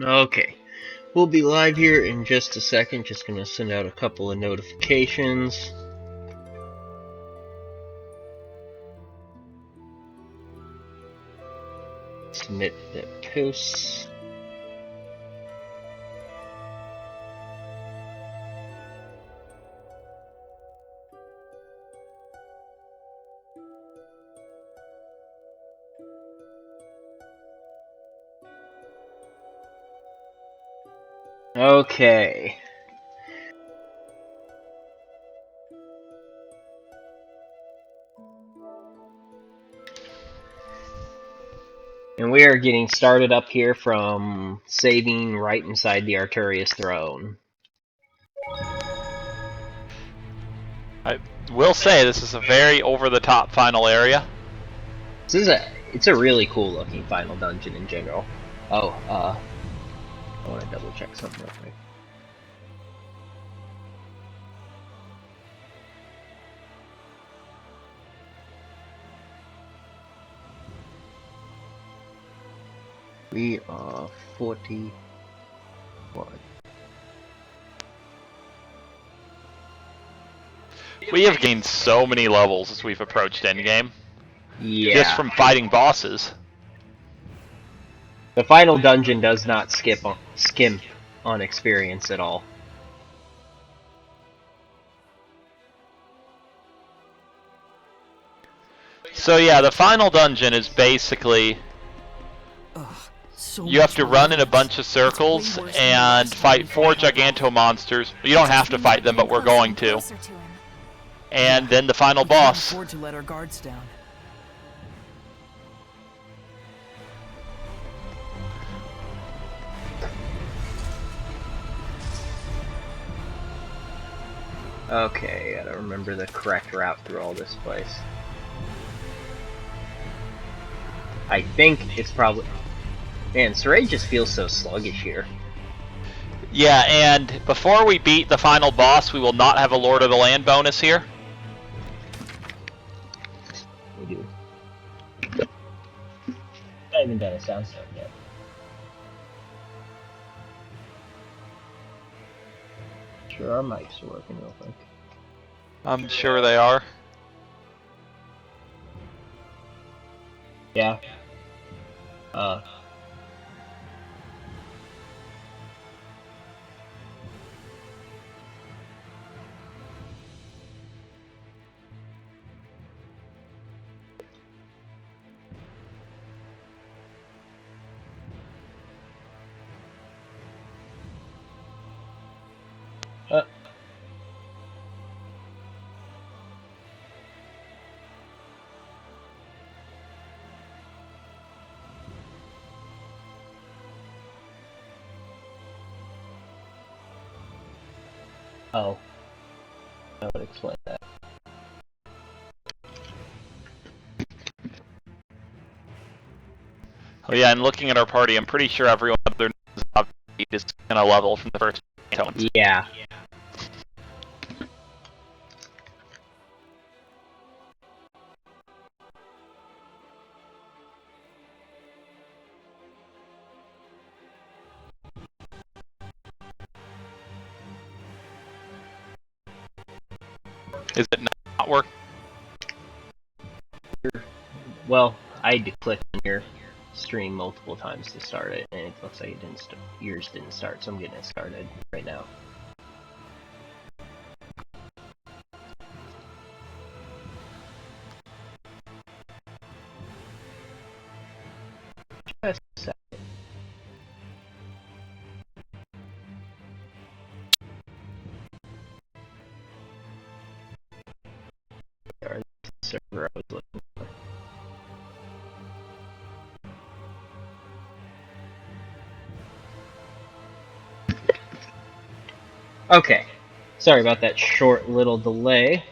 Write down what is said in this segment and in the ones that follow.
Okay, we'll be live here in just a second. Just gonna send out a couple of notifications. Submit the posts. Okay. And we are getting started up here from saving right inside the Artorius throne. I will say this is a very over-the-top final area. It's a really cool looking final dungeon in general. Oh, I want to double check something real quick. We are 41. We have gained so many levels as we've approached endgame. Yeah. Just from fighting bosses. The final dungeon does not skimp on experience at all. So yeah, the final dungeon is basically you have to run in a bunch of circles and fight 4 giganto monsters. You don't have to fight them, but we're going to. And then the final boss. To let our guards down. Okay, gotta remember the correct route through all this place. I think it's probably... Man, Saray just feels so sluggish here. Yeah, and before we beat the final boss, we will not have a Lord of the Land bonus here. We do. I haven't done a sound step yet. Sure, our mics are working real quick. I'm sure they are. Yeah. Oh. I would explain that. Oh yeah, and looking at our party, I'm pretty sure everyone other is gonna level from the first tones. Yeah. Is it not working? Well, I had to click on your stream multiple times to start it, and it looks like it didn't yours didn't start, so I'm getting it started right now. Just a second. Sorry, the server I was looking for. Okay, sorry about that short little delay.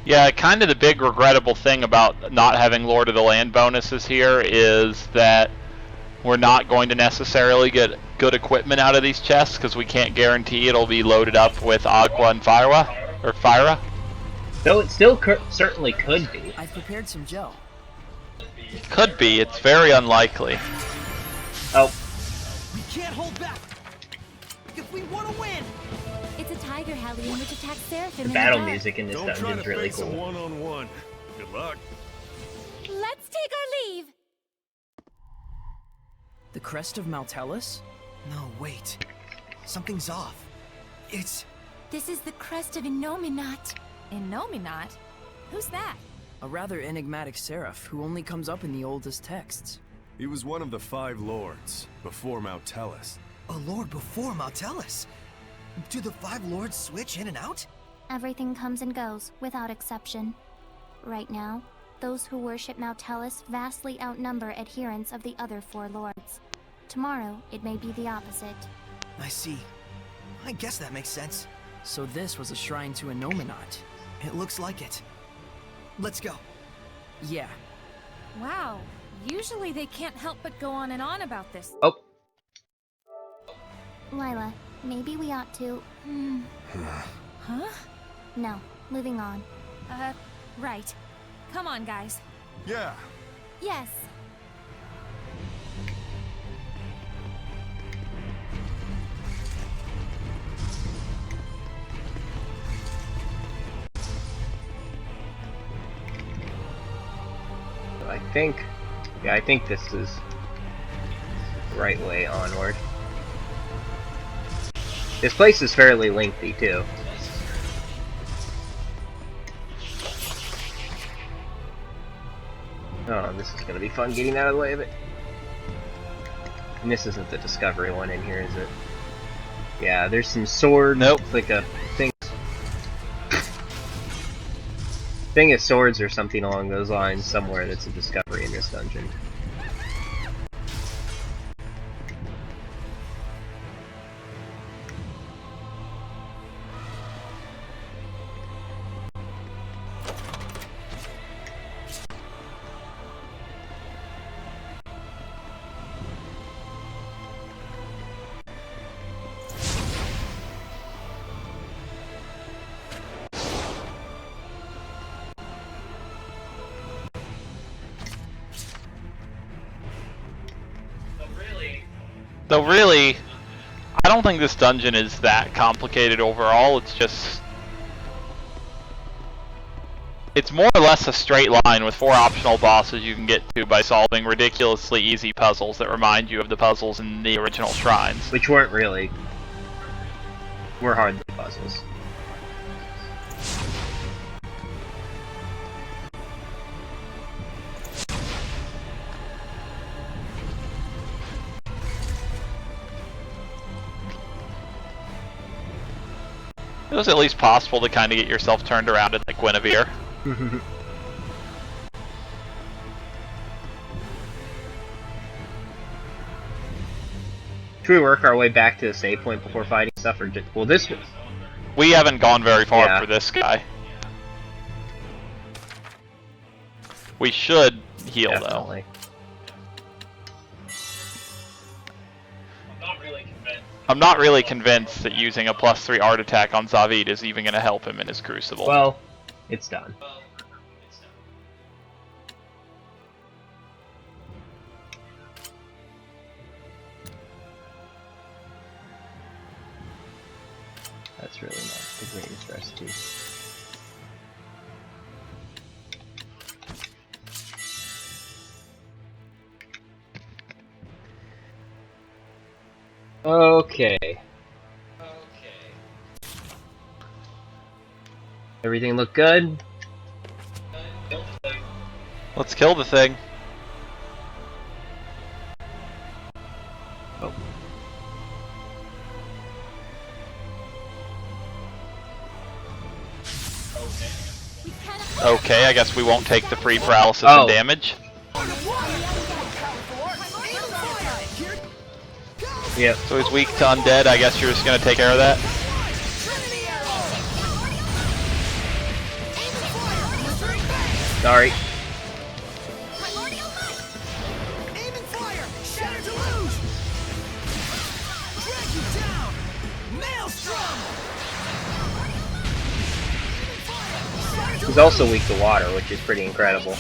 Yeah, kind of the big regrettable thing about not having Lord of the Land bonuses here is that We're not going to necessarily get good equipment out of these chests because we can't guarantee it'll be loaded up with Aqua and Fyra. Though it still certainly could be. I've prepared some gel. Could be. It's very unlikely. Oh. We can't hold back. If we want to win. It's a tiger Hellion which attacks Seraphim. The battle music in this Don't dungeon is really cool. One-on-one. Good luck. Let's take our leave. The crest of Maltellus? No, wait. Something's off. It's... This is the crest of Innominat. Innominat? Who's that? a rather enigmatic seraph who only comes up in the oldest texts. He was one of the 5 lords before Mount Tellus. A lord before Mount Tellus? Do the 5 lords switch in and out? Everything comes and goes, without exception. Right now, those who worship Mount Tellus vastly outnumber adherents of the other 4 lords. Tomorrow, it may be the opposite. I see. I guess that makes sense. So this was a shrine to Innominat. It looks like it. Let's go. Yeah. Wow. Usually they can't help but go on and on about this. Oh. Lila, maybe we ought to... Huh? No, moving on. Right. Come on, guys. Yeah. Yes. I think this is the right way onward. This place is fairly lengthy, too. Oh, this is gonna be fun getting out of the way of it. And this isn't the discovery one in here, is it? Yeah, there's some sword. Nope. Like a thing of swords or something along those lines somewhere that's a discovery in this dungeon. Though really, I don't think this dungeon is that complicated overall. It's just... it's more or less a straight line with 4 optional bosses you can get to by solving ridiculously easy puzzles that remind you of the puzzles in the original shrines. Which weren't really... were hardly puzzles. It was at least possible to kind of get yourself turned around at like Guinevere. Should we work our way back to the save point before fighting stuff, or just... well, this... We haven't gone very far Yeah. for this guy. We should heal Definitely. I'm not really convinced that using a +3 art attack on Zavid is even going to help him in his Crucible. Well, it's done. That's really not the greatest recipe. Okay. Everything look good? Let's kill the thing. Oh. Okay, I guess we won't take the free paralysis Oh. and damage. Yep. So he's weak to undead, I guess you're just going to take care of that? Sorry. Aim and fire! Shatter to He's also weak to water, which is pretty incredible.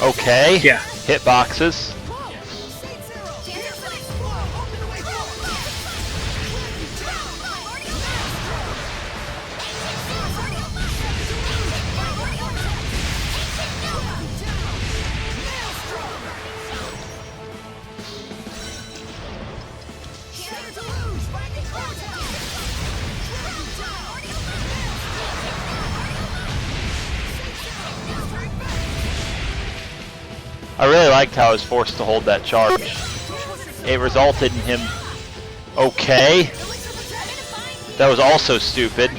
Okay. Yeah. Hitboxes. I really liked how I was forced to hold that charge. It resulted in him... Okay. That was also stupid.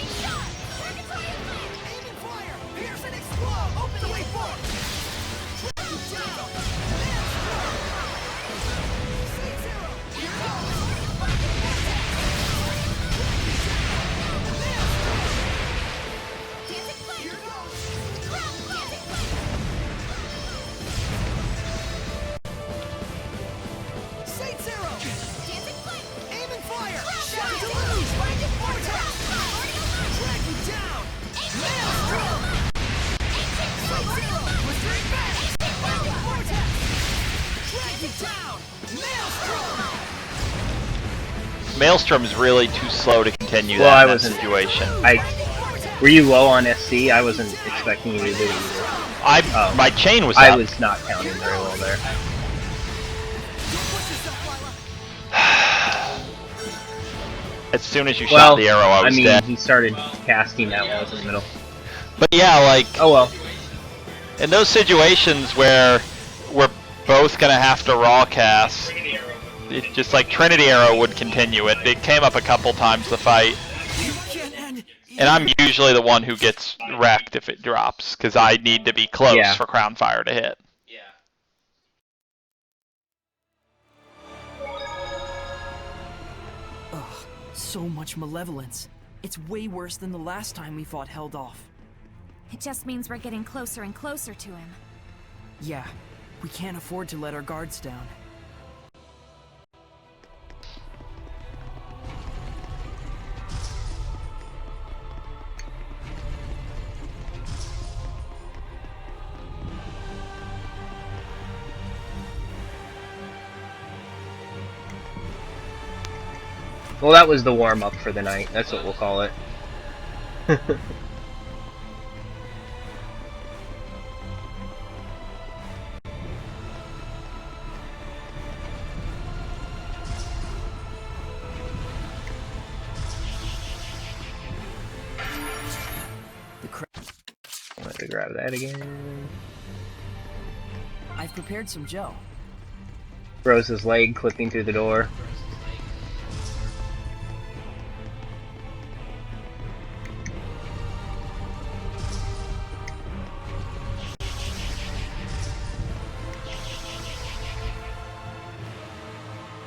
Maelstrom's really too slow to continue that in that situation. Were you low on SC? I wasn't expecting you to do it either. My chain was up. I was not counting very well there. As soon as you shot the arrow, I was dead. He started casting that while I was in the middle. But yeah, like... Oh well. In those situations where we're both gonna have to raw cast, it's just like Trinity Arrow would continue it. It came up a couple times the fight. And I'm usually the one who gets wrecked if it drops, because I need to be close for Crown Fire to hit. Ugh, so much malevolence. It's way worse than the last time we fought Held Off. It just means we're getting closer and closer to him. Yeah, we can't afford to let our guards down. Well, that was the warm-up for the night. That's what we'll call it. I'm going to grab that again. I've prepared some gel. Rose's leg clipping through the door.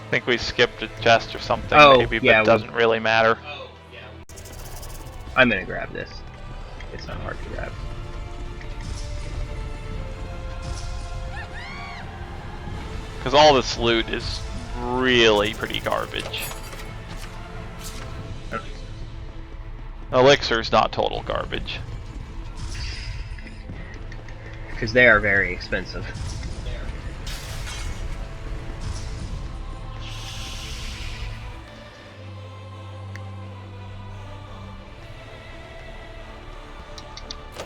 I think we skipped a chest or something, maybe, but yeah, it doesn't really matter. I'm gonna grab this. It's not hard to grab. Because all this loot is really pretty garbage. Elixir's not total garbage. Because they are very expensive.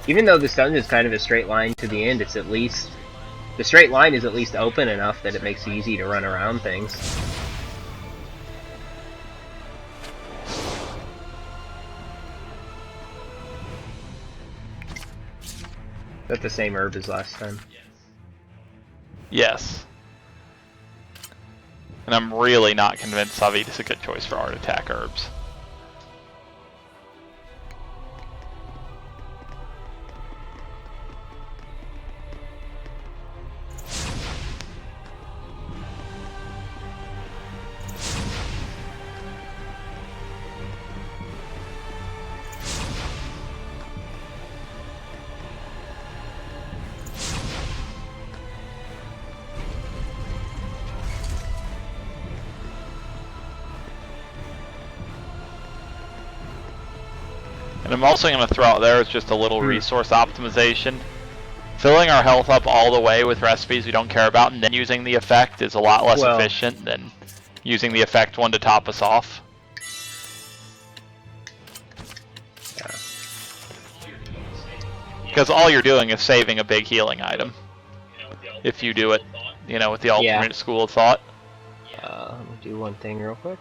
Even though this dungeon is kind of a straight line to the end, it's at least... The straight line is at least open enough that it makes it easy to run around things. Is that the same herb as last time? Yes. And I'm really not convinced Savit is a good choice for art attack herbs. And I'm also going to throw out there as just a little resource optimization. Filling our health up all the way with recipes we don't care about and then using the effect is a lot less efficient than using the effect one to top us off. Because all you're doing is saving a big healing item. If you do it, you know, with the alternate school of thought. Let me do one thing real quick.